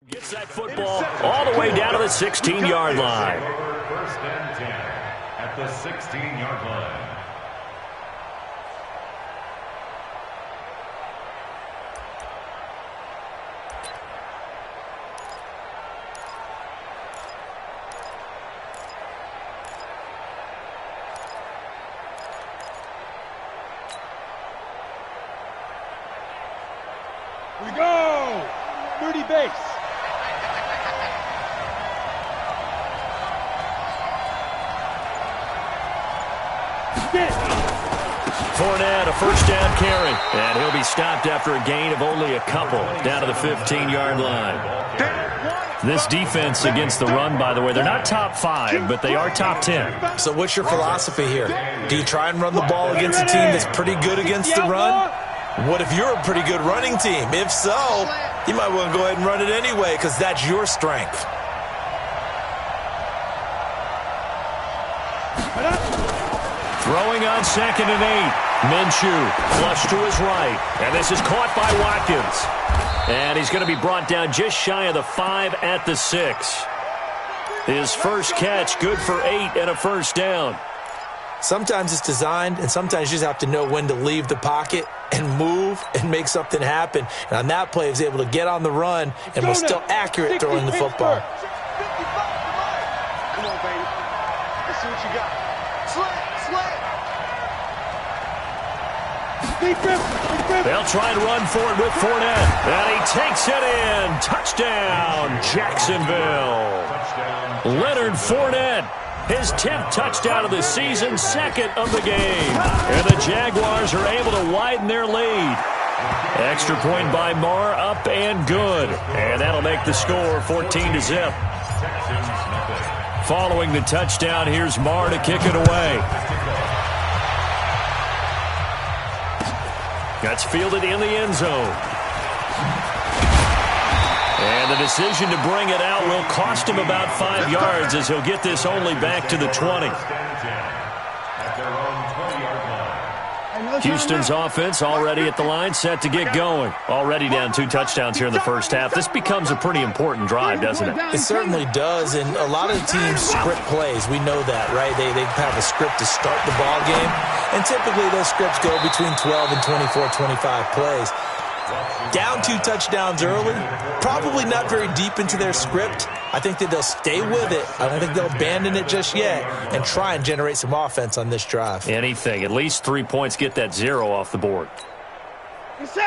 Gets that football all the way down to the 16-yard line. First and 10 at the 16-yard line. We go! Dirty base. Fournette, a first down carry. And he'll be stopped after a gain of only a couple down to the 15-yard line. This defense against the run, by the way, they're not top 5, but they are top 10. So what's your philosophy here? Do you try and run the ball against a team that's pretty good against the run? What if you're a pretty good running team? If so, you might want to go ahead and run it anyway because that's your strength. Throwing on 2nd and 8. Minshew flush to his right. And this is caught by Watkins. And he's going to be brought down just shy of the 5 at the 6. His first catch, good for 8 and a first down. Sometimes it's designed, and sometimes you just have to know when to leave the pocket and move and make something happen. And on that play, he was able to get on the run and was still accurate throwing the football. Come on, baby. Let's see what you got. They'll try and run for it with Fournette. And he takes it in. Touchdown, Jacksonville. Leonard Fournette. His 10th touchdown of the season, 2nd of the game. And the Jaguars are able to widen their lead. Extra point by Marr, up and good. And that'll make the score 14-0. Following the touchdown, here's Marr to kick it away. That's fielded in the end zone. And the decision to bring it out will cost him about 5 yards as he'll get this only back to the 20. Houston's offense already at the line, set to get going. Already down 2 touchdowns here in the first half. This becomes a pretty important drive, doesn't it? It certainly does, and a lot of the teams script plays. We know that, right? They have a script to start the ball game, and typically those scripts go between 12 and 24, 25 plays. Down 2 touchdowns early, probably not very deep into their script. I think that they'll stay with it. I don't think they'll abandon it just yet and try and generate some offense on this drive. Anything. At least 3 points, get that 0 off the board.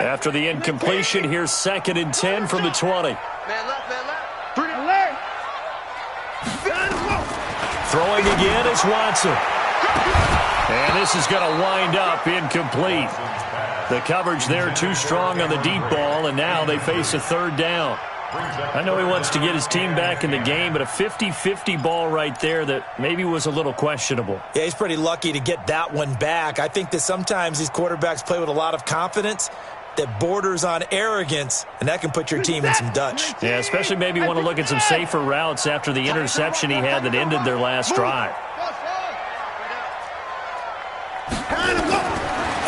After the incompletion, here's 2nd and 10 from the 20. Throwing again is Watson. And this is going to wind up incomplete. The coverage there too strong on the deep ball, and now they face a 3rd down. I know he wants to get his team back in the game, but a 50-50 ball right there that maybe was a little questionable. Yeah, he's pretty lucky to get that one back. I think that sometimes these quarterbacks play with a lot of confidence that borders on arrogance, and that can put your team in some Dutch. Yeah, especially maybe want to look at some safer routes after the interception he had that ended their last drive.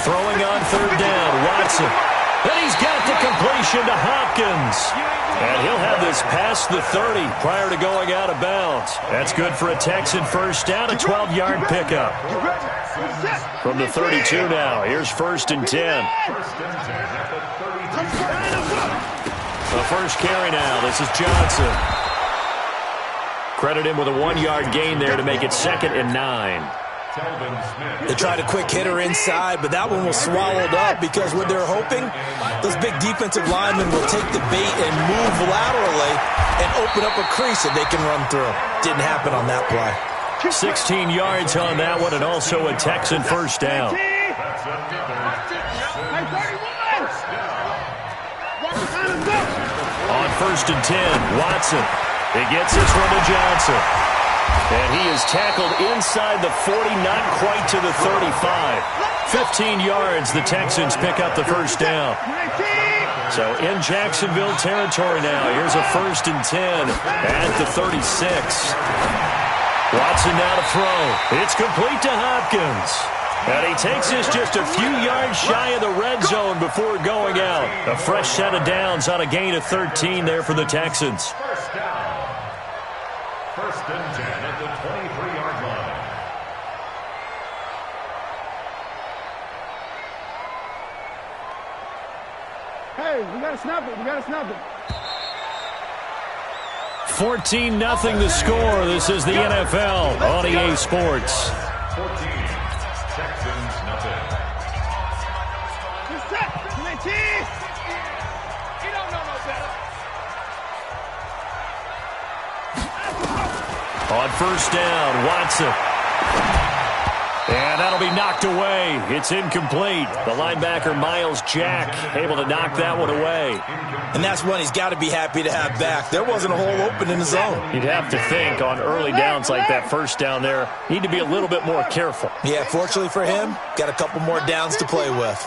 Throwing on 3rd down, Watson. And he's got the completion to Hopkins. And he'll have this past the 30 prior to going out of bounds. That's good for a Texan first down, a 12-yard pickup. From the 32 now, here's 1st and 10. The first carry now, this is Johnson. Credit him with a 1-yard gain there to make it 2nd and 9. They tried a quick hitter inside, but that one was swallowed up because what they're hoping, those big defensive linemen will take the bait and move laterally and open up a crease that they can run through. Didn't happen on that play. 16 yards on that one, and also a Texan first down. On 1st and 10, Watson. He gets this one to Johnson. And he is tackled inside the 40, not quite to the 35. 15 yards, the Texans pick up the first down. So in Jacksonville territory now, here's a 1st and 10 at the 36. Watson now to throw. It's complete to Hopkins. And he takes this just a few yards shy of the red zone before going out. A fresh set of downs on a gain of 13 there for the Texans. First down. First and 10 at the 23-yard line. Hey, we gotta snap it. We gotta snap it. 14-0 the score. This is the NFL on EA Sports. 14. Texans, nothing. You don't know no better. On first down, Watson. And that'll be knocked away. It's incomplete. The linebacker, Miles Jack, able to knock that one away. And that's one he's got to be happy to have back. There wasn't a hole open in the zone. You'd have to think on early downs like that first down there, need to be a little bit more careful. Yeah, fortunately for him, got a couple more downs to play with.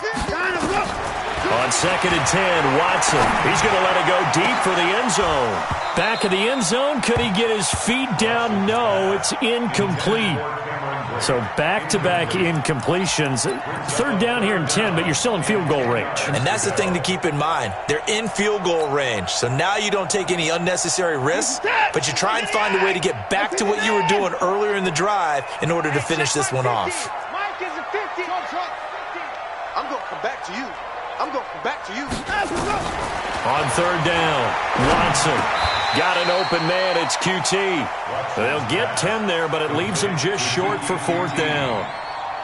On second and 10, Watson. He's going to let it go deep for the end zone. Back of the end zone, could he get his feet down? No, it's incomplete. So back-to-back incompletions. Third down here and 10, but you're still in field goal range. And that's the thing to keep in mind. They're in field goal range. So now you don't take any unnecessary risks, but you try and find a way to get back to what you were doing earlier in the drive in order to finish this one off. Mike is a 50. I'm going to come back to you. I'm going to come back to you. On third down, Watson. Got an open man, it's QT. They'll get 10 there, but it leaves them just short for fourth down.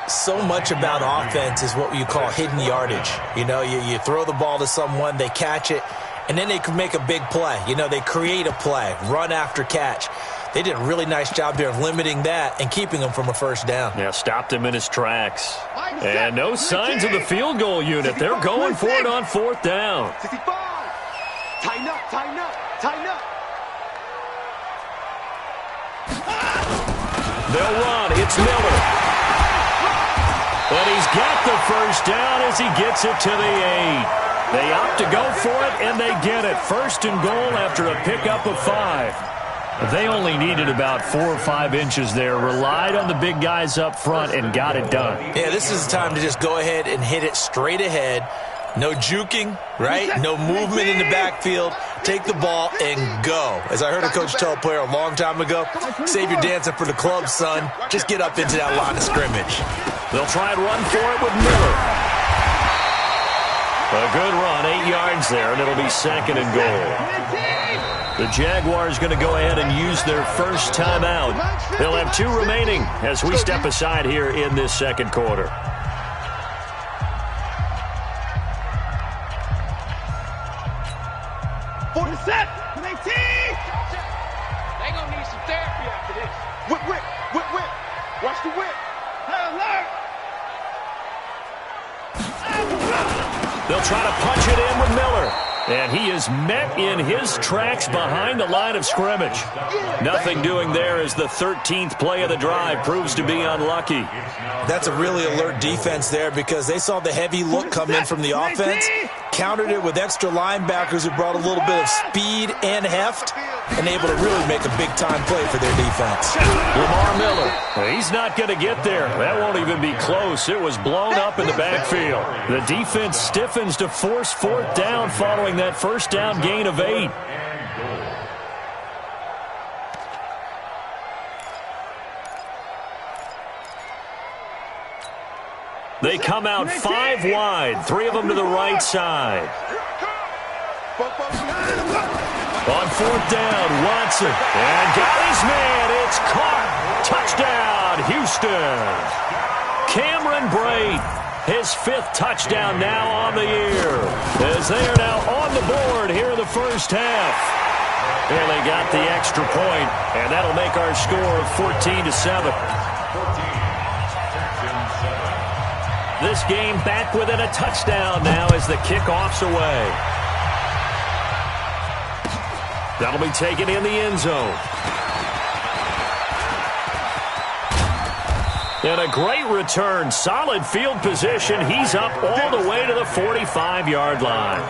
So much about offense is what you call hidden yardage. You know, you throw the ball to someone, they catch it, and then they can make a big play. You know, they create a play, run after catch. They did a really nice job there of limiting that and keeping him from a first down. Yeah, stopped him in his tracks. And no signs of the field goal unit. They're going for it on fourth down. 65. Tighten up, tighten up, tighten up. They'll run. It's Miller. And he's got the first down as he gets it to the 8. They opt to go for it, and they get it. First and goal after a pickup of 5. They only needed about 4 or 5 inches there. Relied on the big guys up front and got it done. Yeah, this is the time to just go ahead and hit it straight ahead. No juking, right? No movement in the backfield. Take the ball and go. As I heard a coach tell a player a long time ago, save your dancing for the club, son. Just get up into that line of scrimmage. They'll try and run for it with Miller. A good run, 8 yards there, and it'll be second and goal. The Jaguars going to go ahead and use their first timeout. They'll have 2 remaining as we step aside here in this second quarter. Set. They gonna need some therapy after this. Whip, whip, whip, whip. Watch the whip. Alert. They'll try to punch it in with Miller. And he is met in his tracks behind the line of scrimmage. Nothing doing there as the 13th play of the drive proves to be unlucky. That's a really alert defense there because they saw the heavy look come in from the offense, countered it with extra linebackers who brought a little bit of speed and heft, and able to really make a big-time play for their defense. Lamar Miller, he's not going to get there. That won't even be close. It was blown up in the backfield. The defense stiffens to force fourth down following that first down gain of 8. They come out 5 wide, 3 of them to the right side. On fourth down, Watson. And got his man. It's caught. Touchdown, Houston. Cameron Brate, his 5th touchdown now on the year. As they are now on the board here in the first half. And they got the extra point, and that'll make our score 14-7. This game back within a touchdown now as the kickoff's away. That'll be taken in the end zone. And a great return. Solid field position. He's up all the way to the 45-yard line.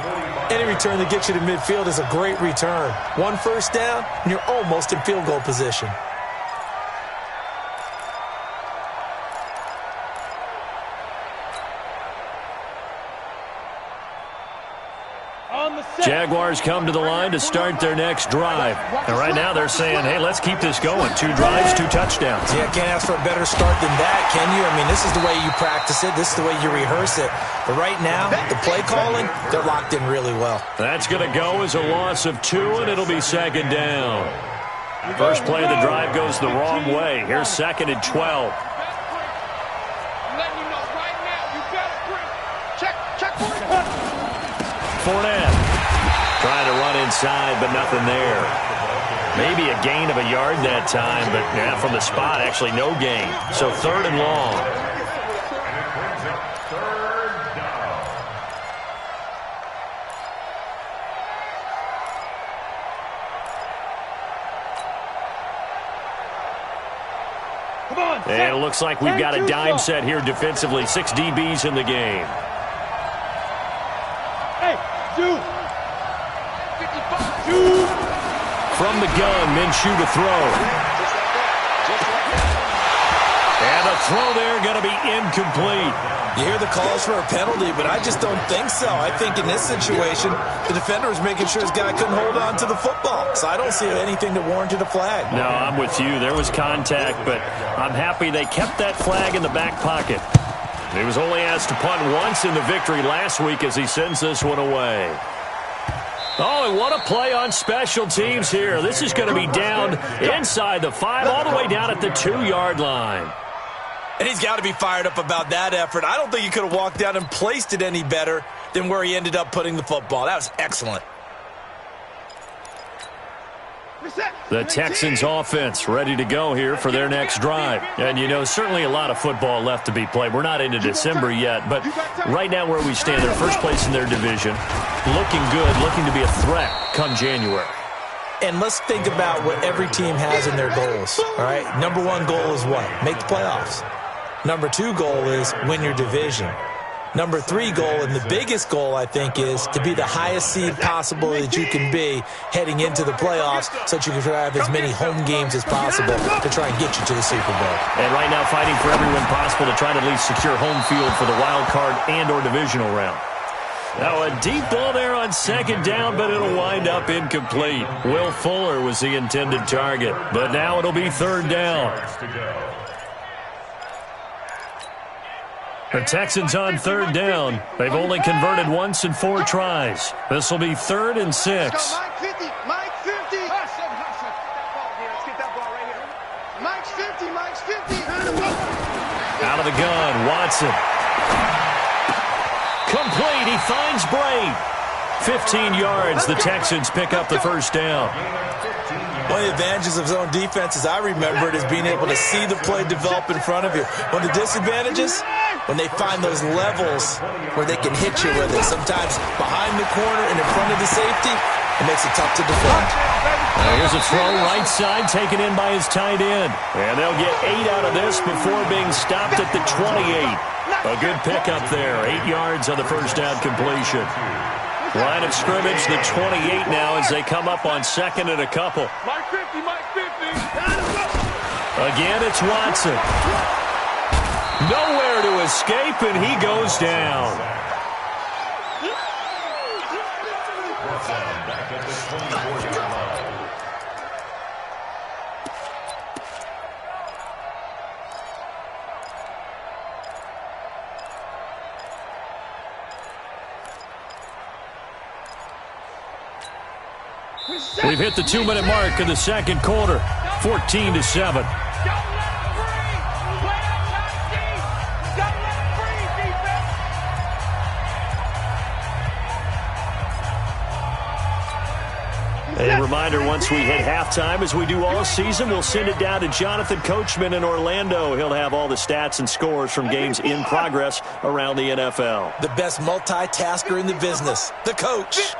Any return that gets you to midfield is a great return. 1 first down, and you're almost in field goal position. Jaguars come to the line to start their next drive. And right now they're saying, hey, let's keep this going. 2 drives, 2 touchdowns. Yeah, can't ask for a better start than that, can you? I mean, this is the way you practice it. This is the way you rehearse it. But right now, the play calling, they're locked in really well. That's going to go as a loss of 2, and it'll be 2nd down. First play of the drive goes the wrong way. Here's 2nd and 12. Fournette trying to run inside, but nothing there. Maybe a gain of a yard that time, but yeah, from the spot, actually no gain. So 3rd and long. And it looks like we've got a dime set here defensively. 6 DBs in the game. From the gun, Minshew to throw. And the throw there going to be incomplete. You hear the calls for a penalty, but I just don't think so. I think in this situation, the defender was making sure his guy couldn't hold on to the football. So I don't see anything that warranted a flag. No, I'm with you. There was contact, but I'm happy they kept that flag in the back pocket. He was only asked to punt once in the victory last week as he sends this one away. Oh, and what a play on special teams here. This is going to be down inside the 5, all the way down at the 2-yard line. And he's got to be fired up about that effort. I don't think he could have walked down and placed it any better than where he ended up putting the football. That was excellent. The Texans offense ready to go here for their next drive. And, you know, certainly a lot of football left to be played. We're not into December yet, but right now where we stand, they're first place in their division. Looking good, looking to be a threat come January. And let's think about what every team has in their goals, all right? Number 1 goal is what? Make the playoffs. Number 2 goal is win your division. Number 3 goal, and the biggest goal, I think, is to be the highest seed possible that you can be heading into the playoffs so that you can have as many home games as possible to try and get you to the Super Bowl. And right now fighting for everyone possible to try to at least secure home field for the wild card and or divisional round. Now a deep ball there on 2nd down, but it'll wind up incomplete. Will Fuller was the intended target, but now it'll be 3rd down. The Texans on 3rd down. They've only converted once in 4 tries. This will be 3rd and 6. Mike 50. Mike 50. Let's get that ball right here. Mike's 50. Mike's 50. Out of the gun, Watson. Complete. He finds Brady. 15 yards. The Texans pick up the 1st down. One of the advantages of zone defense, as I remember it, is being able to see the play develop in front of you. One of the disadvantages, when they find those levels where they can hit you with it. Sometimes behind the corner and in front of the safety, it makes it tough to defend. Here's a throw right side taken in by his tight end. And they'll get 8 out of this before being stopped at the 28. A good pickup there. 8 yards on the 1st down completion. Line of scrimmage, the 28 now as they come up on 2nd and a couple. Mike 50. Mike 50. Again, it's Watson. Nowhere to escape, and he goes down. We've hit the 2-minute mark in the 2nd quarter. 14-7. A reminder, once we hit halftime, as we do all season, we'll send it down to Jonathan Coachman in Orlando. He'll have all the stats and scores from games in progress around the NFL. The best multitasker in the business, the coach.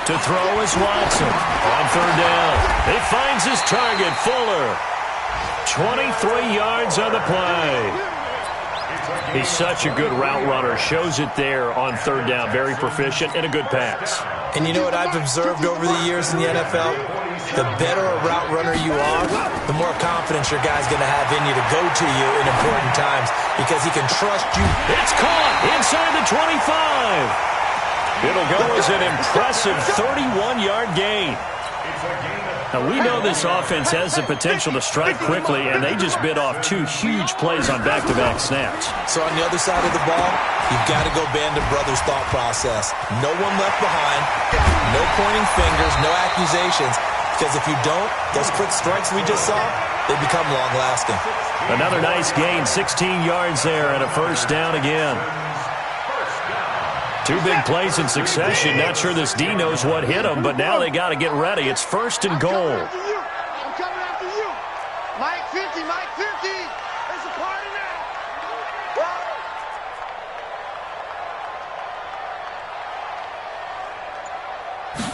To throw is Watson. On 3rd down, he finds his target, Fuller. 23 yards on the play. He's such a good route runner. Shows it there on 3rd down. Very proficient and a good pass. And you know what I've observed over the years in the NFL? The better a route runner you are, the more confidence your guy's going to have in you to go to you in important times because he can trust you. It's caught inside the 25. It'll go as an impressive 31-yard gain. Now, we know this offense has the potential to strike quickly, and they just bit off 2 huge plays on back-to-back snaps. So on the other side of the ball, you've got to go Band of Brothers thought process. No one left behind, no pointing fingers, no accusations, because if you don't, those quick strikes we just saw, they become long-lasting. Another nice gain, 16 yards there, and a first down again. 2 big plays in succession. Not sure this D knows what hit him, but now they got to get ready. It's first and goal. I'm coming after you. Mike 50, Mike 50. It's a party now.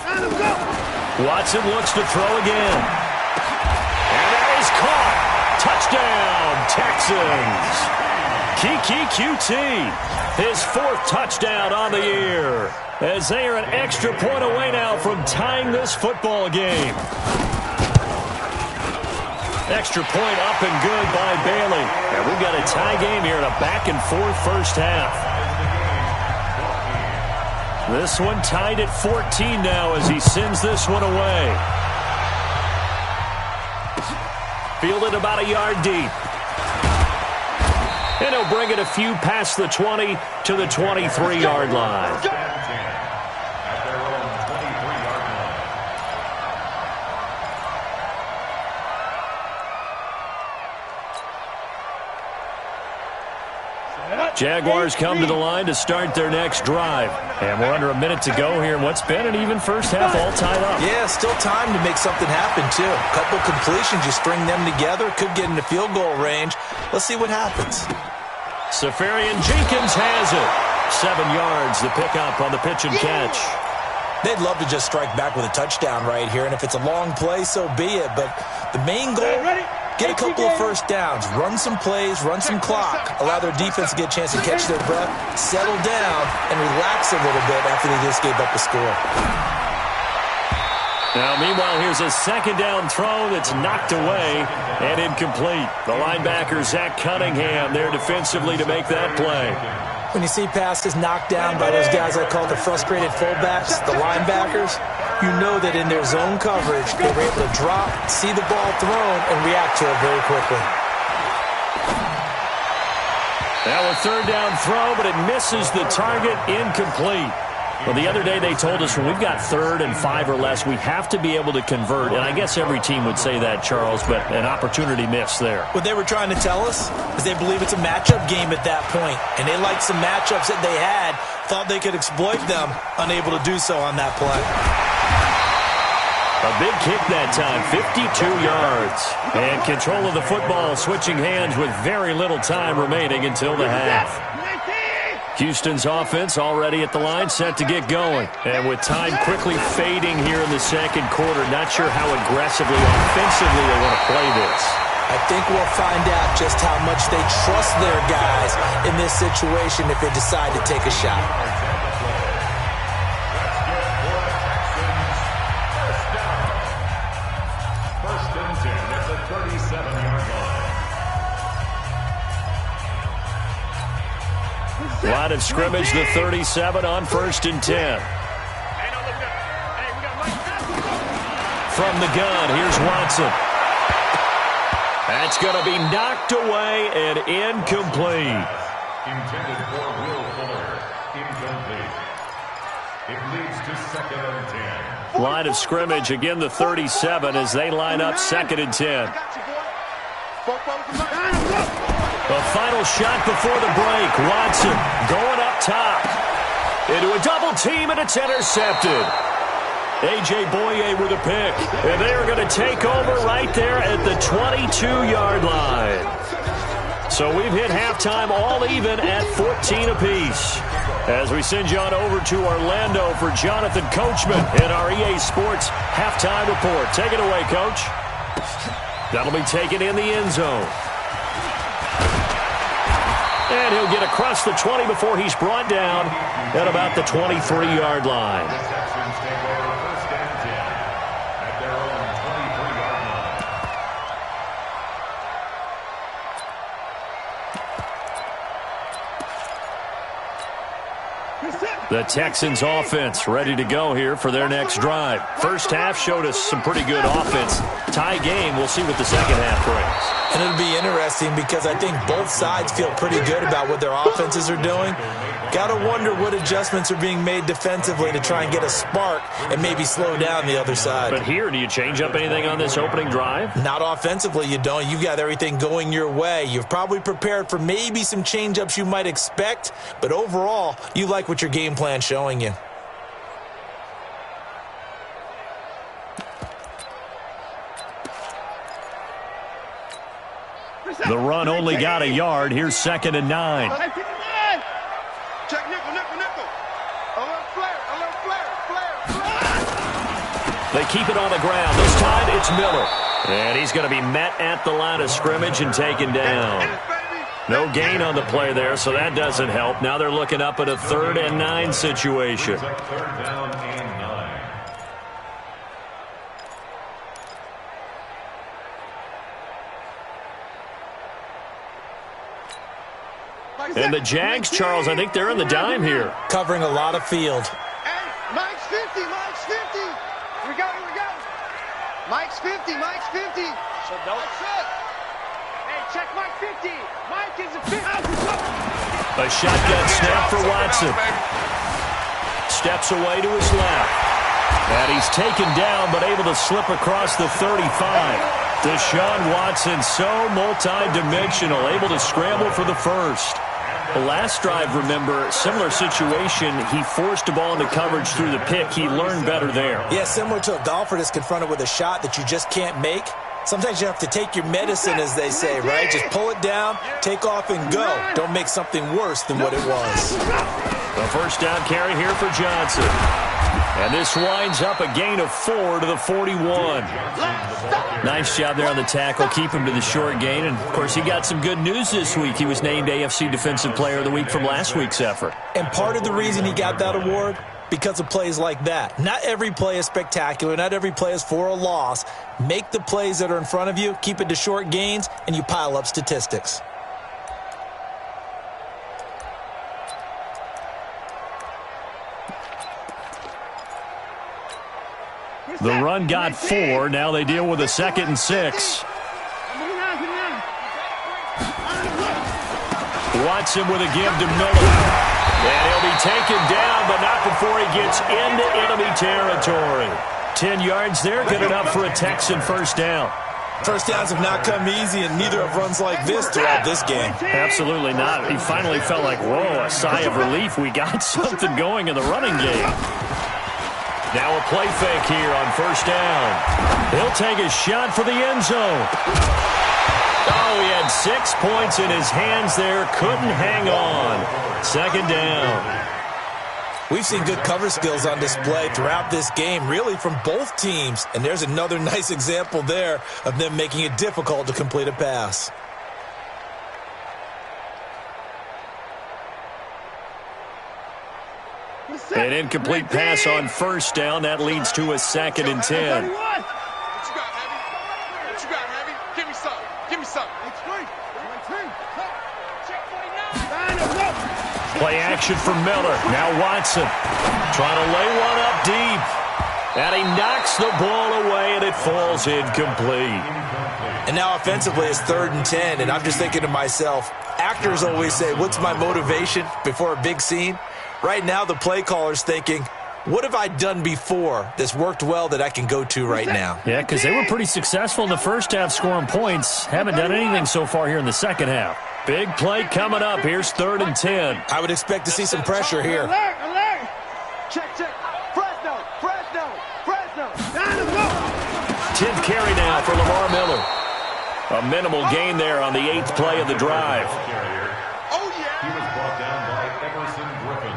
Let him go. Watson looks to throw again. And that is caught. Touchdown, Texans. Kiki QT, his 4th touchdown on the year, as they are an extra point away now from tying this football game. Extra point up and good by Bailey. And we've got a tie game here in a back-and-forth first half. This one tied at 14 now as he sends this one away. Fielded about a yard deep. And he'll bring it a few past the 20 to the 23-yard line. Jaguars come to the line to start their next drive. And we're under a minute to go here in what's been an even first half, all tied up. Yeah, still time to make something happen, too. A couple completions, you string them together, could get into field goal range. Let's see what happens. Safarian Jenkins has it. 7 yards, the pickup on the pitch and catch. They'd love to just strike back with a touchdown right here, and if it's a long play, so be it. But the main goal, get a couple of first downs, run some plays, run some clock, allow their defense to get a chance to catch their breath, settle down, and relax a little bit after they just gave up a score. Now, meanwhile, here's a second down throw that's knocked away and incomplete. The linebacker, Zach Cunningham, there defensively to make that play. When you see passes knocked down by those guys I call the frustrated fullbacks, the linebackers, you know that in their zone coverage, they were able to drop, see the ball thrown, and react to it very quickly. Now a third down throw, but it misses the target, incomplete. Well, the other day they told us when we've got 3rd and 5 or less, we have to be able to convert. And I guess every team would say that, Charles, but an opportunity missed there. What they were trying to tell us is they believe it's a matchup game at that point. And they liked some matchups that they had, thought they could exploit them, unable to do so on that play. A big kick that time, 52 yards. And control of the football switching hands with very little time remaining until the half. Houston's offense already at the line, set to get going. And with time quickly fading here in the second quarter, not sure how aggressively, offensively they want to play this. I think we'll find out just how much they trust their guys in this situation if they decide to take a shot. First and 10 at the 37-yard line. Line of scrimmage, the 37 on 1st and 10. From the gun, here's Watson. That's going to be knocked away and incomplete. Intended for Will Fuller. Incomplete. It leads to 2nd and 10. Line of scrimmage, again the 37 as they line up 2nd and 10. The final shot before the break. Watson going up top. Into a double team, and it's intercepted. A.J. Boye with a pick. And they are going to take over right there at the 22-yard line. So we've hit halftime all even at 14 apiece. As we send you on over to Orlando for Jonathan Coachman in our EA Sports halftime report. Take it away, Coach. That'll be taken in the end zone. And he'll get across the 20 before he's brought down at about the 23-yard line. The Texans take over 1st and 10 at their own 23-yard line. The Texans offense ready to go here for their next drive. First half showed us some pretty good offense. Tie game, we'll see what the second half brings. And it'll be interesting because I think both sides feel pretty good about what their offenses are doing. Got to wonder what adjustments are being made defensively to try and get a spark and maybe slow down the other side. But here, do you change up anything on this opening drive? Not offensively, you don't. You've got everything going your way. You've probably prepared for maybe some change-ups you might expect, but overall, you like what your game plan's showing you. The run only got a yard. Here's 2nd and 9. Check nickel, nickel, nickel. A little flare, flare. They keep it on the ground. This time it's Miller. And he's going to be met at the line of scrimmage and taken down. No gain on the play there, so that doesn't help. Now they're looking up at a 3rd and 9 situation. 3rd down and 9. And the Jags, Charles, I think they're in the dime here. Covering a lot of field. Hey, Mike's 50, Mike's 50. Here we go, here we go. Mike's 50, Mike's 50. So don't sit. Hey, check Mike 50. Mike is a 50. A shotgun snap for Watson. Steps away to his left. And he's taken down but able to slip across the 35. Deshaun Watson so multi-dimensional, able to scramble for the first. The last drive, remember, similar situation. He forced a ball into coverage through the pick. He learned better there. Yeah, similar to a golfer that's confronted with a shot that you just can't make. Sometimes you have to take your medicine, as they say, right? Just pull it down, take off, and go. Don't make something worse than what it was. The first down carry here for Johnson. And this winds up a gain of 4 to the 41. Nice job there on the tackle. Keep him to the short gain. And, of course, he got some good news this week. He was named AFC Defensive Player of the Week from last week's effort. And part of the reason he got that award, because of plays like that. Not every play is spectacular. Not every play is for a loss. Make the plays that are in front of you, keep it to short gains, and you pile up statistics. The run got 4. Now they deal with a 2nd and 6. Watson with a give to Miller. And he'll be taken down, but not before he gets into enemy territory. 10 yards there, good enough for a Texan first down. First downs have not come easy, and neither have runs like this throughout this game. Absolutely not. He finally felt like, whoa, a sigh of relief. We got something going in the running game. Now a play fake here on first down. He'll take a shot for the end zone. Oh, he had 6 points in his hands there. Couldn't hang on. 2nd down. We've seen good cover skills on display throughout this game, really from both teams. And there's another nice example there of them making it difficult to complete a pass. An incomplete pass on first down. That leads to a 2nd and 10. What you got, Heavy? What you got, Heavy? Give me some. Give me some. Play action for Miller. Now Watson trying to lay one up deep. And he knocks the ball away, and it falls incomplete. And now offensively it's 3rd and 10, and I'm just thinking to myself, actors always say, what's my motivation before a big scene? Right now the play caller's thinking, what have I done before that's worked well that I can go to right now? Yeah, because they were pretty successful in the first half scoring points. Haven't done anything so far here in the second half. Big play coming up. Here's 3rd and 10. I would expect to see some pressure here. Alert, alert. Check, check. Fresno, Fresno, Fresno. 10th carry now for Lamar Miller. A minimal gain there on the 8th play of the drive. Oh, yeah. He was brought down by Everson Griffin.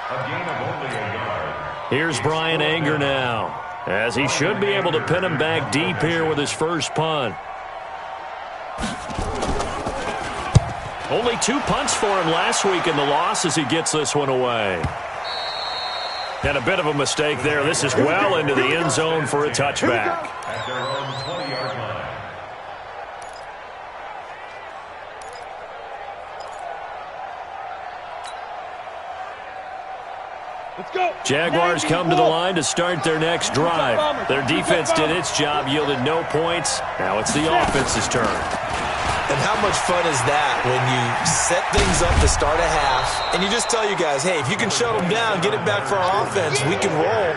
A gain of only a yard. Here's Brian Anger now, as he should be able to pin him back deep here with his first punt. Only 2 punts for him last week in the loss as he gets this one away. And a bit of a mistake there. This is well into the end zone for a touchback. At their own 20-yard line. Let's go. Jaguars come to the line to start their next drive. Their defense did its job, yielded no points. Now it's the offense's turn. And how much fun is that when you set things up to start a half, and you just tell you guys, hey, if you can shut them down, get it back for our offense, we can roll.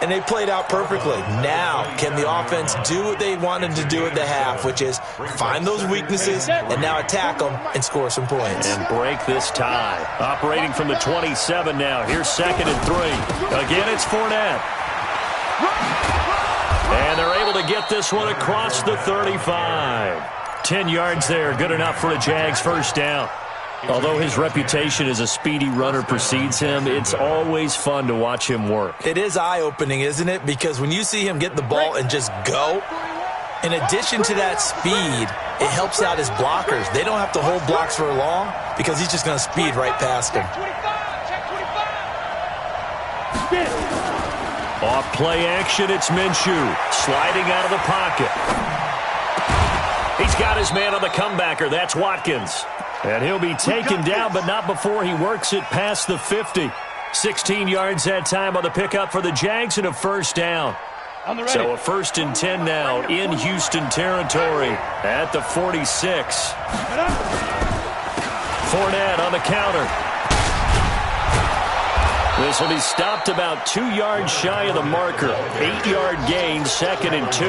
And they played out perfectly. Now, can the offense do what they wanted to do at the half, which is find those weaknesses and now attack them and score some points. And break this tie. Operating from the 27 now. Here's 2nd and 3. Again, it's Fournette. And they're able to get this one across the 35. 10 yards there. Good enough for a Jags first down. Although his reputation as a speedy runner precedes him, it's always fun to watch him work. It is eye-opening, isn't it? Because when you see him get the ball and just go, in addition to that speed, it helps out his blockers. They don't have to hold blocks for long because he's just going to speed right past them. Off play action, it's Minshew. Sliding out of the pocket. He's got his man on the comebacker. That's Watkins. And he'll be taken down, but not before he works it past the 50. 16 yards that time on the pickup for the Jags and a first down. So a 1st and 10 now in Houston territory at the 46. Fournette on the counter. This will be stopped about 2 yards shy of the marker. 8-yard gain, 2nd and 2.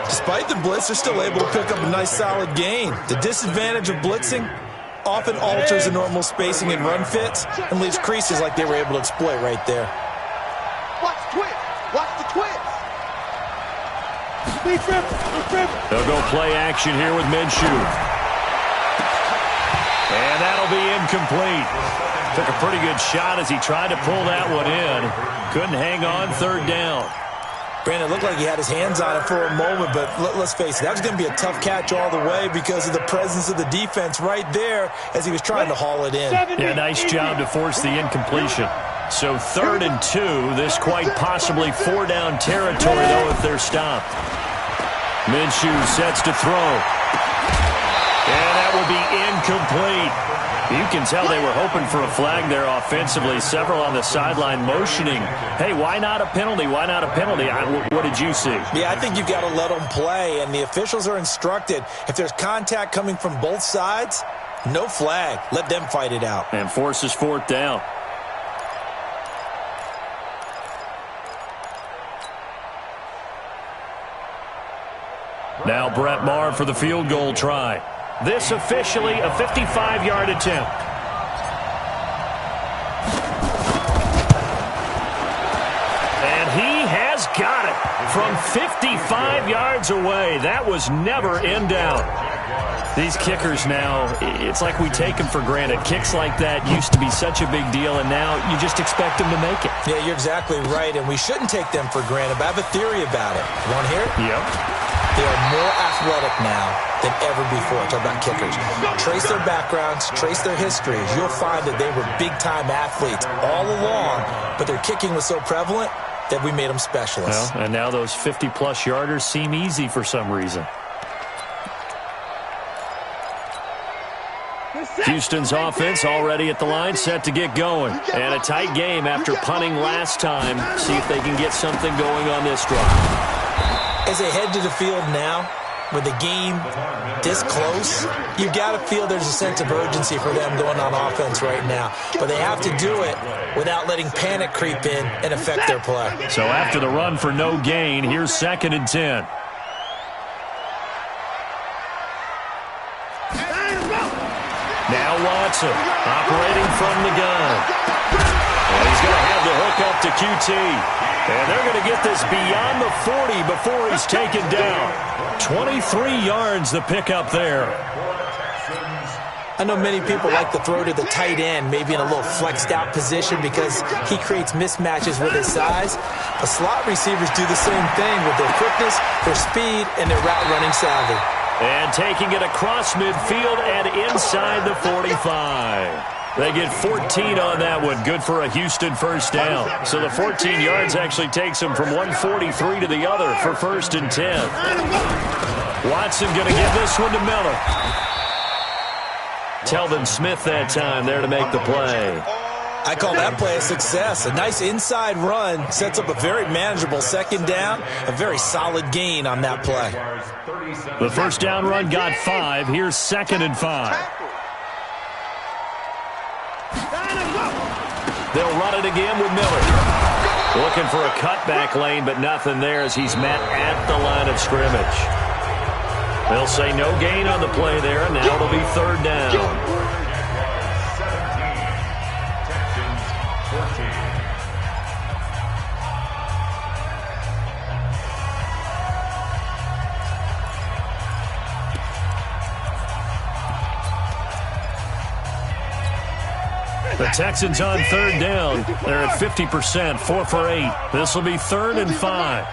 Despite the blitz, they're still able to pick up a nice solid gain. The disadvantage of blitzing often alters the normal spacing and run fits and leaves creases like they were able to exploit right there. Watch the twist. Watch the twist. They'll go play action here with Minshew. And that'll be incomplete. Took a pretty good shot as he tried to pull that one in. Couldn't hang on, 3rd down. Brandon, it looked like he had his hands on it for a moment, but let's face it, that was going to be a tough catch all the way because of the presence of the defense right there as he was trying to haul it in. Yeah, nice job to force the incompletion. So 3rd and 2, this quite possibly 4-down territory, though, if they're stopped. Minshew sets to throw. And that will be incomplete. You can tell they were hoping for a flag there offensively. Several on the sideline motioning, hey, why not a penalty? Why not a penalty? What did you see? Yeah, I think you've got to let them play, and the officials are instructed. If there's contact coming from both sides, no flag. Let them fight it out. And forces 4th down. Now Brett Maher for the field goal try. This officially a 55-yard attempt. And he has got it from 55 yards away. That was never in doubt. These kickers now, it's like we take them for granted. Kicks like that used to be such a big deal, and now you just expect them to make it. Yeah, you're exactly right, and we shouldn't take them for granted, but I have a theory about it. Want to hear it? Yep. They are more athletic now than ever before. Talk about kickers. Trace their backgrounds, trace their histories. You'll find that they were big-time athletes all along, but their kicking was so prevalent that we made them specialists. Well, and now those 50-plus yarders seem easy for some reason. Houston's offense already at the line, set to get going. And a tight game after punting last time. See if they can get something going on this drive. As they head to the field now, with the game this close, you've got to feel there's a sense of urgency for them going on offense right now. But they have to do it without letting panic creep in and affect their play. So after the run for no gain, here's 2nd and 10. Now Watson, operating from the gun. And he's going to have the hook up to QT. And they're going to get this beyond the 40 before he's taken down. 23 yards the pickup there. I know many people like to throw to the tight end, maybe in a little flexed out position because he creates mismatches with his size. But slot receivers do the same thing with their quickness, their speed, and their route running savvy. And taking it across midfield and inside the 45. They get 14 on that one. Good for a Houston first down. So the 14 yards actually takes them from 143 to the other for 1st and 10. Watson going to give this one to Miller. Telvin Smith that time there to make the play. I call that play a success. A nice inside run sets up a very manageable second down, a very solid gain on that play. The first down run got 5. Here's 2nd and 5. They'll run it again with Miller. Looking for a cutback lane, but nothing there as he's met at the line of scrimmage. They'll say no gain on the play there, and now it'll be 3rd down. The Texans on 3rd down. They're at 50%, 4 for 8. This will be 3rd and 5.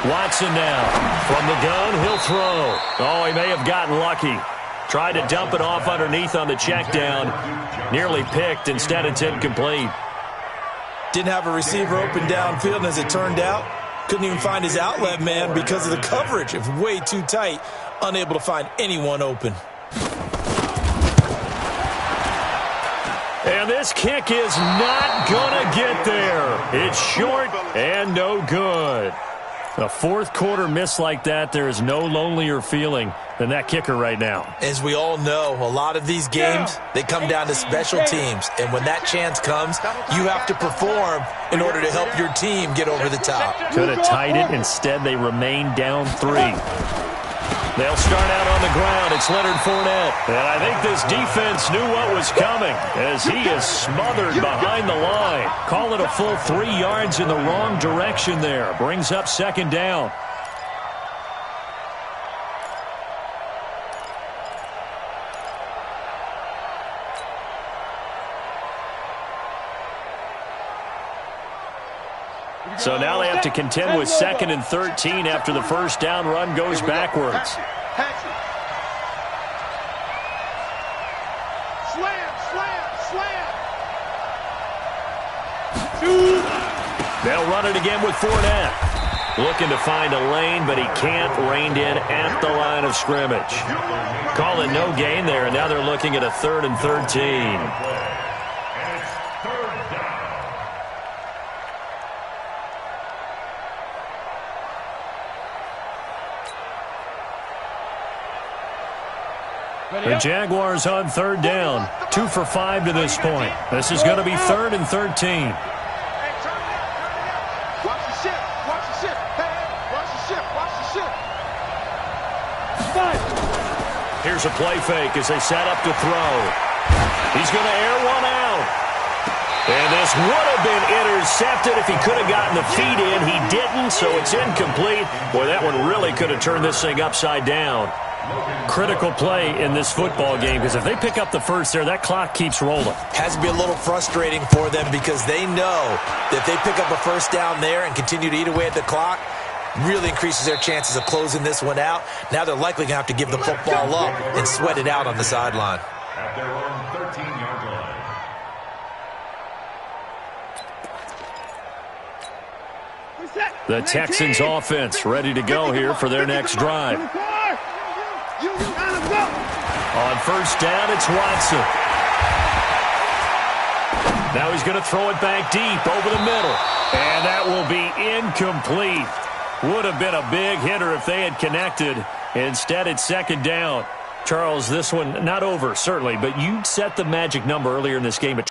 Watson now. From the gun, he'll throw. Oh, he may have gotten lucky. Tried to dump it off underneath on the check down. Nearly picked. Instead, it's incomplete. Didn't have a receiver open downfield, and as it turned out, couldn't even find his outlet man because of the coverage. It was way too tight. Unable to find anyone open. And this kick is not going to get there. It's short and no good. A fourth quarter miss like that, there is no lonelier feeling than that kicker right now. As we all know, a lot of these games, they come down to special teams. And when that chance comes, you have to perform in order to help your team get over the top. Could have tied it. Instead, they remain down 3. They'll start out on the ground. It's Leonard Fournette. And I think this defense knew what was coming as he is smothered behind the line. Call it a full 3 yards in the wrong direction there. Brings up 2nd down. So now they have to contend with 2nd and 13 after the first down run goes backwards. They'll run it again with Fournette. Looking to find a lane, but he can't. Reined in at the line of scrimmage. Call it no gain there, and now they're looking at a 3rd and 13. The Jaguars on 3rd down. 2 for 5 to this point. This is going to be 3rd and 13. Watch the ship. Watch the ship. Hey, watch the ship. Watch the ship. Here's a play fake as they set up to throw. He's going to air one out. And this would have been intercepted if he could have gotten the feet in. He didn't, so it's incomplete. Boy, that one really could have turned this thing upside down. Critical play in this football game because if they pick up the first there, that clock keeps rolling. Has to be a little frustrating for them because they know that if they pick up a first down there and continue to eat away at the clock, really increases their chances of closing this one out. Now they're likely going to have to give the football up and sweat it out on the sideline. At their own 13-yard line. The Texans offense ready to go here for their next drive. On first down, it's Watson. Now he's going to throw it back deep over the middle. And that will be incomplete. Would have been a big hitter if they had connected. Instead, it's 2nd down. Charles, this one not over, certainly, but you set the magic number earlier in this game at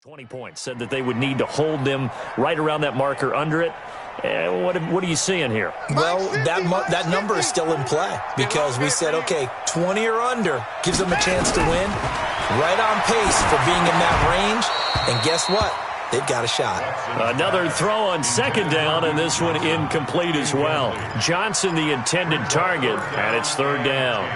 20 points, said that they would need to hold them right around that marker under it. What are you seeing here? Well, that number is still in play because we said, okay, 20 or under gives them a chance to win. Right on pace for being in that range. And guess what? They've got a shot. Another throw on second down, and this one incomplete as well. Johnson, the intended target, and it's third down.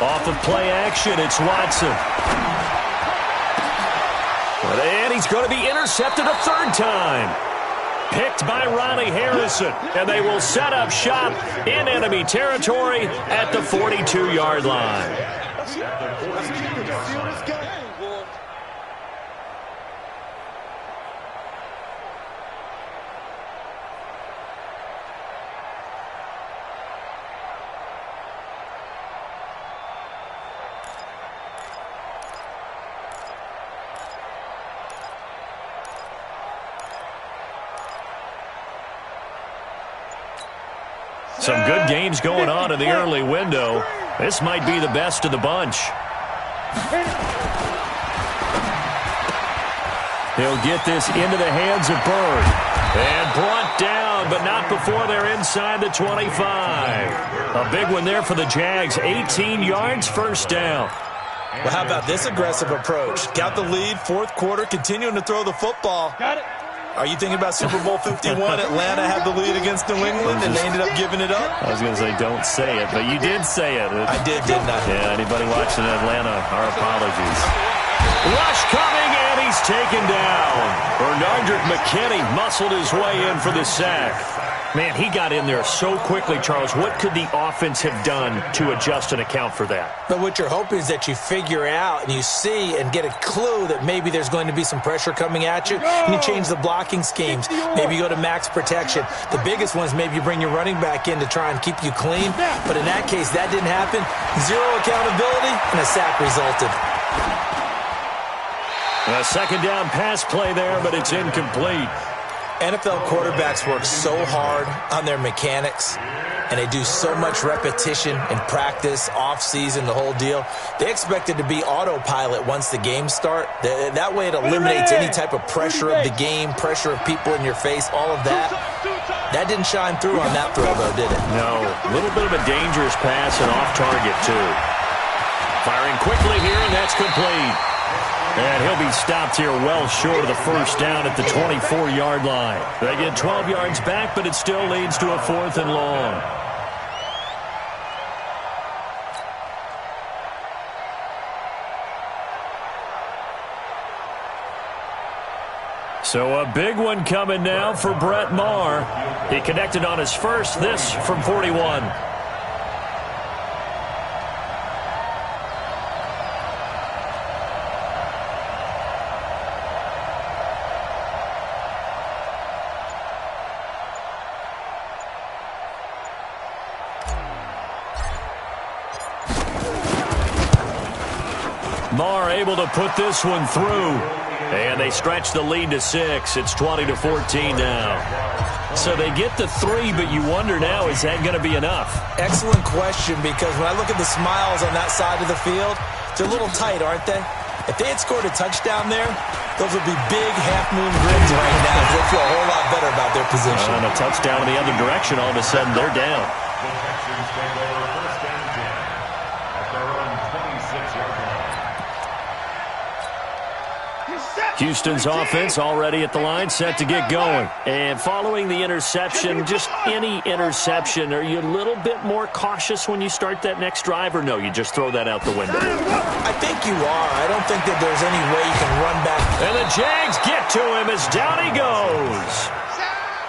Off of play action, it's Watson. And he's going to be intercepted a third time. Picked by Ronnie Harrison. And they will set up shop in enemy territory at the 42-yard line. Some good games going on in the early window. This might be the best of the bunch. He'll get this into the hands of Bird. And brought down, but not before they're inside the 25. A big one there for the Jags. 18 yards, first down. Well, how about this aggressive approach? Got the lead, fourth quarter, continuing to throw the football. Got it. Are you thinking about Super Bowl 51? Atlanta had the lead against New England, and they ended up giving it up? I was going to say, don't say it, but you did say it. I did, didn't I? Yeah, anybody watching Atlanta, our apologies. Rush coming, and he's taken down. Bernardrick McKinney muscled his way in for the sack. Man, he got in there so quickly, Charles. What could the offense have done to adjust and account for that? But what you're hoping is that you figure out and you see and get a clue that maybe there's going to be some pressure coming at you, and you change the blocking schemes. Maybe you go to max protection. The biggest one is maybe you bring your running back in to try and keep you clean. But in that case, that didn't happen. Zero accountability, and a sack resulted. A second down pass play there, but it's incomplete. NFL quarterbacks work so hard on their mechanics, and they do so much repetition and practice, off-season, the whole deal. They expect it to be autopilot once the games start. That way it eliminates any type of pressure of the game, pressure of people in your face, all of that. That didn't shine through on that throw, though, did it? No. A little bit of a dangerous pass and off target, too. Firing quickly here, and that's complete. And he'll be stopped here well short of the first down at the 24-yard line. They get 12 yards back, but it still leads to a 4th and long. So a big one coming now for Brett Maher. He connected on his first, this from 41. Maher able to put this one through. And they stretch the lead to 6. It's 20-14 now. So they get the 3, but you wonder now, is that going to be enough? Excellent question, because when I look at the smiles on that side of the field, they're a little tight, aren't they? If they had scored a touchdown there, those would be big half-moon grins right now, because they feel a whole lot better about their position. And a touchdown in the other direction, all of a sudden they're down. The Texans take over first and 10 at their own 26-yard line. Houston's offense already at the line, set to get going. And following the interception, just any interception, are you a little bit more cautious when you start that next drive, or no, you just throw that out the window? I think you are. I don't think that there's any way you can run back. And the Jags get to him as down he goes.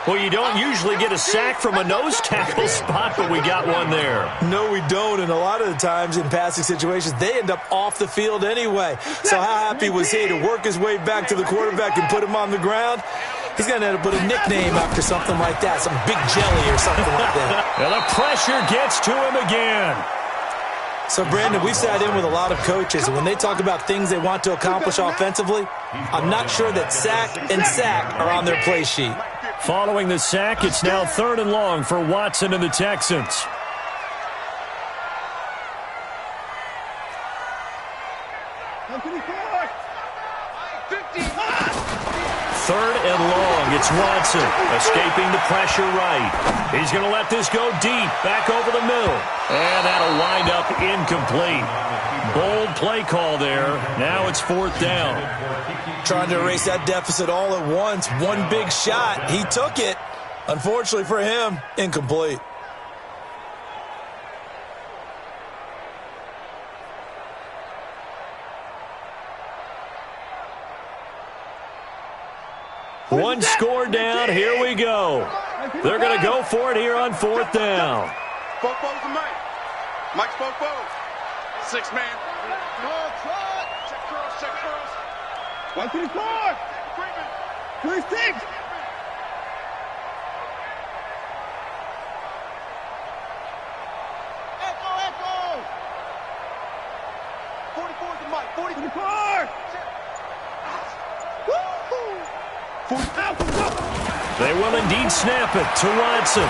Well, you don't usually get a sack from a nose tackle spot, but we got one there. No, we don't, and a lot of the times in passing situations, they end up off the field anyway. So how happy was he to work his way back to the quarterback and put him on the ground? He's going to end up with a nickname after something like that, some Big Jelly or something like that. And the pressure gets to him again. So, Brandon, we've sat in with a lot of coaches, and when they talk about things they want to accomplish offensively, I'm not sure that sack and sack are on their play sheet. Following the sack, it's now 3rd and long for Watson and the Texans. Third and long, it's Watson, escaping the pressure right. He's going to let this go deep, back over the middle. And that'll wind up incomplete. Bold play call there. Now it's 4th down. Trying to erase that deficit all at once. One big shot. He took it. Unfortunately for him, incomplete. One score down. Here we go. They're going to go for it here on 4th down. Both to Mike. Mike's both. 6 man. Check curls. 1 to the 4. 36. Echo. 44 to Mike. 40 to the 4. They will indeed snap it to Watson.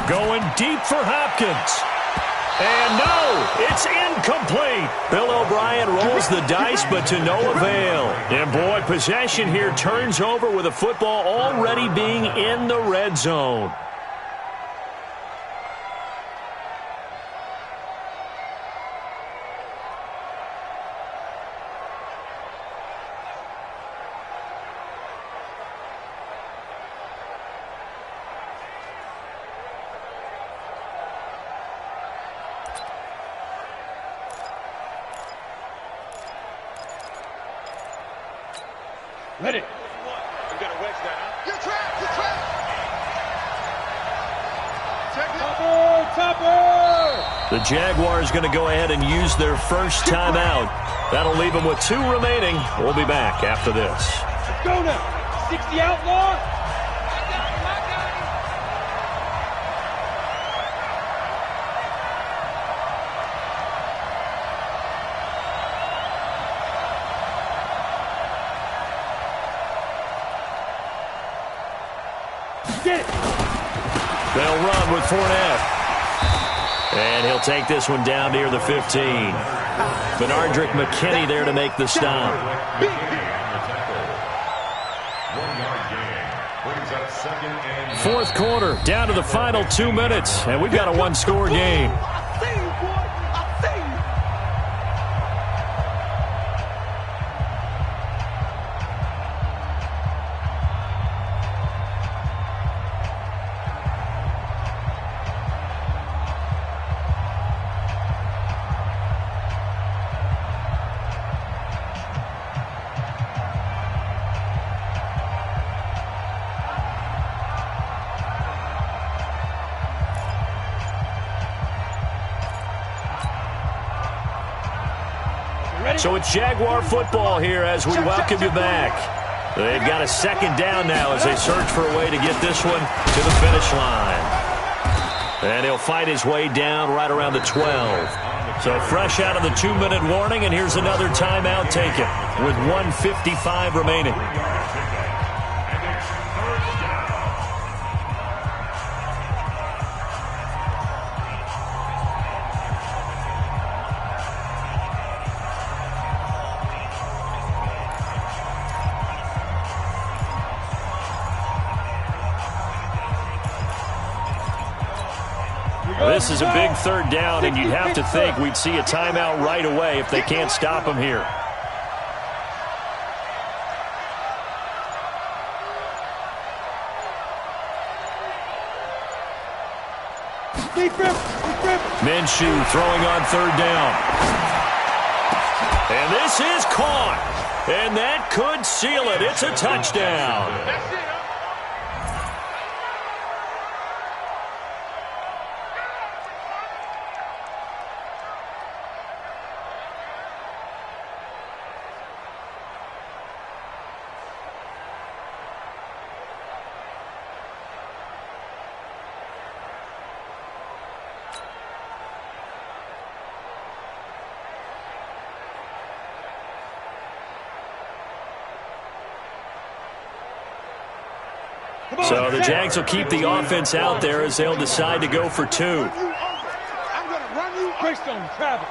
Going deep for Hopkins. And no, it's incomplete. Bill O'Brien rolls the dice, but to no avail. And boy, possession here turns over with a football already being in the red zone. Ready. You got a wedge that, huh? You're trapped. Check it. Topper. The Jaguars going to go ahead and use their first timeout. That'll leave them with 2 remaining. We'll be back after this. Let's go now. 60 outlaw. Get it. They'll run with Fournette. And he'll take this one down near the 15. Benardrick McKinney there to make the stop. 4th quarter, down to the final 2 minutes, and we've got a 1-score game. So it's Jaguar football here as we welcome you back. They've got a 2nd down now as they search for a way to get this one to the finish line. And he'll fight his way down right around the 12. So fresh out of the 2-minute warning, and here's another timeout taken with 1:55 remaining. This is a big 3rd down, and you'd have to think we'd see a timeout right away if they can't stop him here. Minshew throwing on 3rd down. And this is caught. And that could seal it. It's a touchdown. So the Jags will keep the offense out there as they'll decide to go for 2. I'm going to run you. Greystone, travel.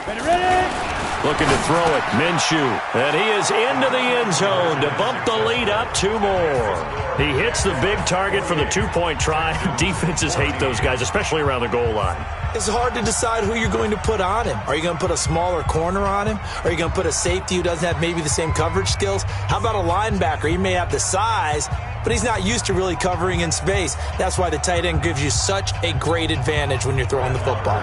Ready? Looking to throw it, Minshew. And he is into the end zone to bump the lead up 2 more. He hits the big target for the 2-point try. Defenses hate those guys, especially around the goal line. It's hard to decide who you're going to put on him. Are you going to put a smaller corner on him? Are you going to put a safety who doesn't have maybe the same coverage skills? How about a linebacker? He may have the size, but he's not used to really covering in space. That's why the tight end gives you such a great advantage when you're throwing the football.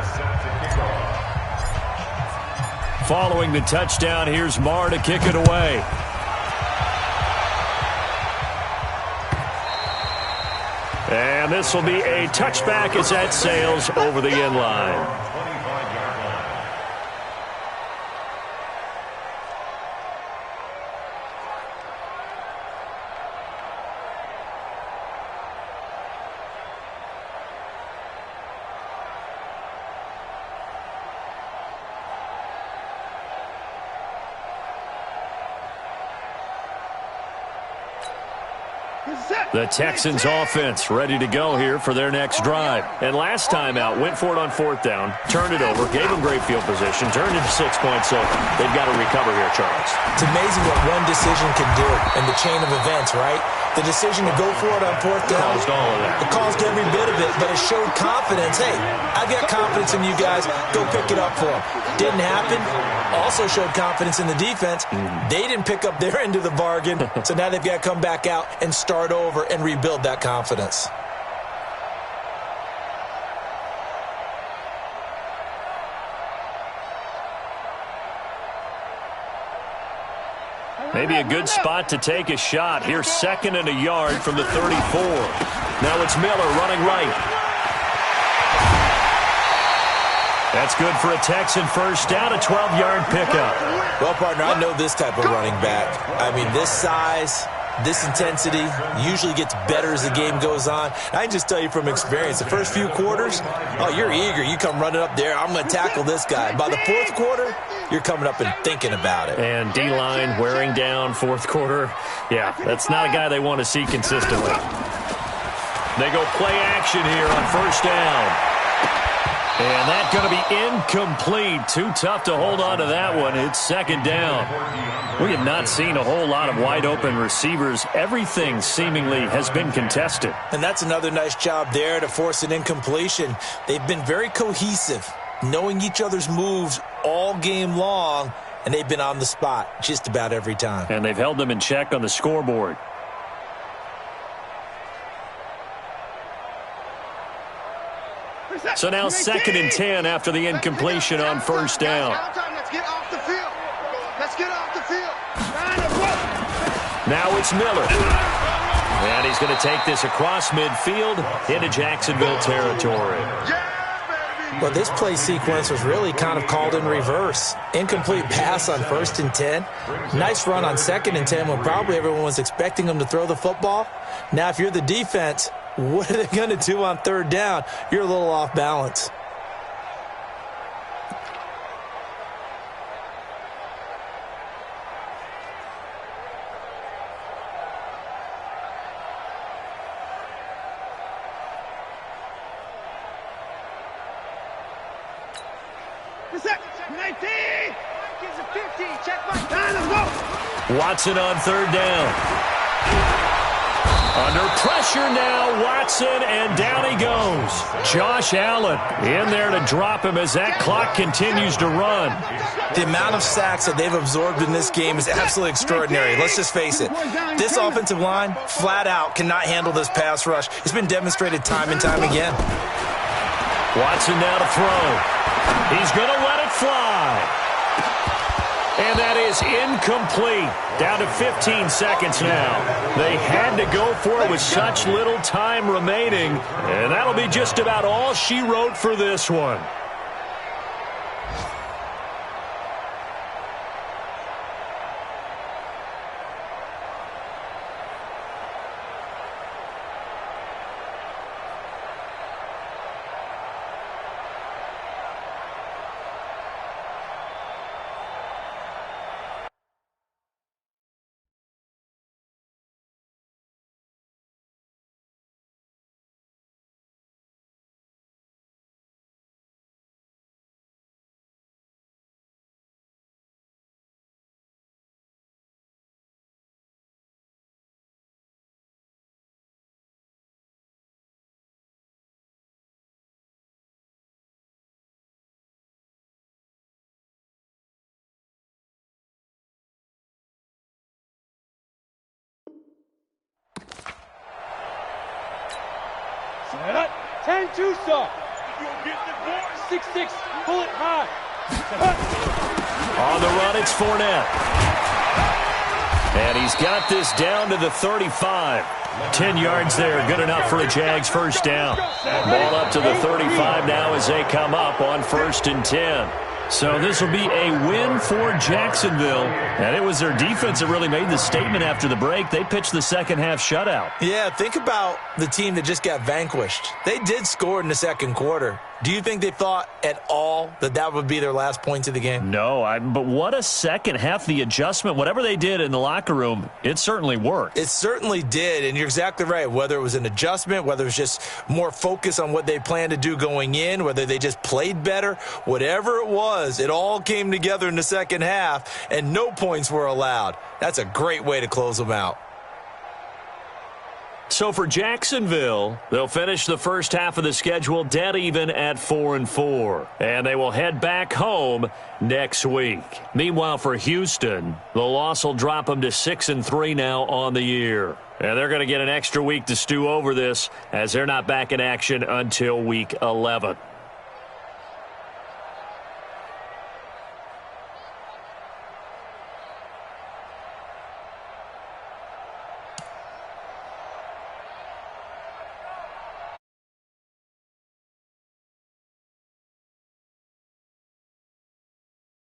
Following the touchdown, here's Marr to kick it away. And this will be a touchback as that sails over the end line. The Texans offense ready to go here for their next drive. And last time out, went for it on 4th down, turned it over, gave them great field position, turned into 6 points, so they've got to recover here, Charles. It's amazing what one decision can do in the chain of events, right? The decision to go for it on 4th down. Caused all of that. It caused every bit of it, but it showed confidence. Hey, I've got confidence in you guys. Go pick it up for them. Didn't happen. Also showed confidence in the defense. They didn't pick up their end of the bargain, so now they've got to come back out and start over and rebuild that confidence. Maybe a good spot to take a shot. Here's 2nd and a yard from the 34. Now it's Miller running right. That's good for a Texan first down, a 12-yard pickup. Well, partner, I know this type of running back. I mean, this size, this intensity usually gets better as the game goes on. I can just tell you from experience, the first few quarters, oh, you're eager. You come running up there, I'm going to tackle this guy. By the 4th quarter, you're coming up and thinking about it. And D-line wearing down 4th quarter. Yeah, that's not a guy they want to see consistently. They go play action here on 1st down. And that's going to be incomplete. Too tough to hold on to that one. It's 2nd down. We have not seen a whole lot of wide-open receivers. Everything seemingly has been contested. And that's another nice job there to force an incompletion. They've been very cohesive, knowing each other's moves all game long, and they've been on the spot just about every time. And they've held them in check on the scoreboard. So now 2nd and 10 after the incompletion on 1st down. Let's get off the field. Let's get off the field. Now it's Miller. And he's going to take this across midfield into Jacksonville territory. Well, this play sequence was really kind of called in reverse. Incomplete pass on 1st and 10. Nice run on 2nd and 10 when probably everyone was expecting them to throw the football. Now, if you're the defense, what are they going to do on 3rd down? You're a little off balance. Watson on 3rd down. Under pressure now, Watson, and down he goes. Josh Allen in there to drop him as that clock continues to run. The amount of sacks that they've absorbed in this game is absolutely extraordinary. Let's just face it. This offensive line, flat out, cannot handle this pass rush. It's been demonstrated time and time again. Watson now to throw. He's going to let it fly. And that is incomplete. Down to 15 seconds now. They had to go for it with such little time remaining. And that'll be just about all she wrote for this one. 10-2, sir. 6-6, pull it high. On the run, it's Fournette. And he's got this down to the 35. 10 yards there, good enough for a Jags first down. Ball up to the 35 now as they come up on 1st and 10. So this will be a win for Jacksonville. And it was their defense that really made the statement after the break. They pitched the second half shutout. Yeah, think about the team that just got vanquished. They did score in the second quarter. Do you think they thought at all that that would be their last points of the game? No, but what a second half. The adjustment, whatever they did in the locker room, it certainly worked. It certainly did, and you're exactly right. Whether it was an adjustment, whether it was just more focus on what they planned to do going in, whether they just played better, whatever it was, it all came together in the second half, and no points were allowed. That's a great way to close them out. So for Jacksonville, they'll finish the first half of the schedule dead even at 4-4. And they will head back home next week. Meanwhile, for Houston, the loss will drop them to 6-3 now on the year. And they're going to get an extra week to stew over this as they're not back in action until week 11.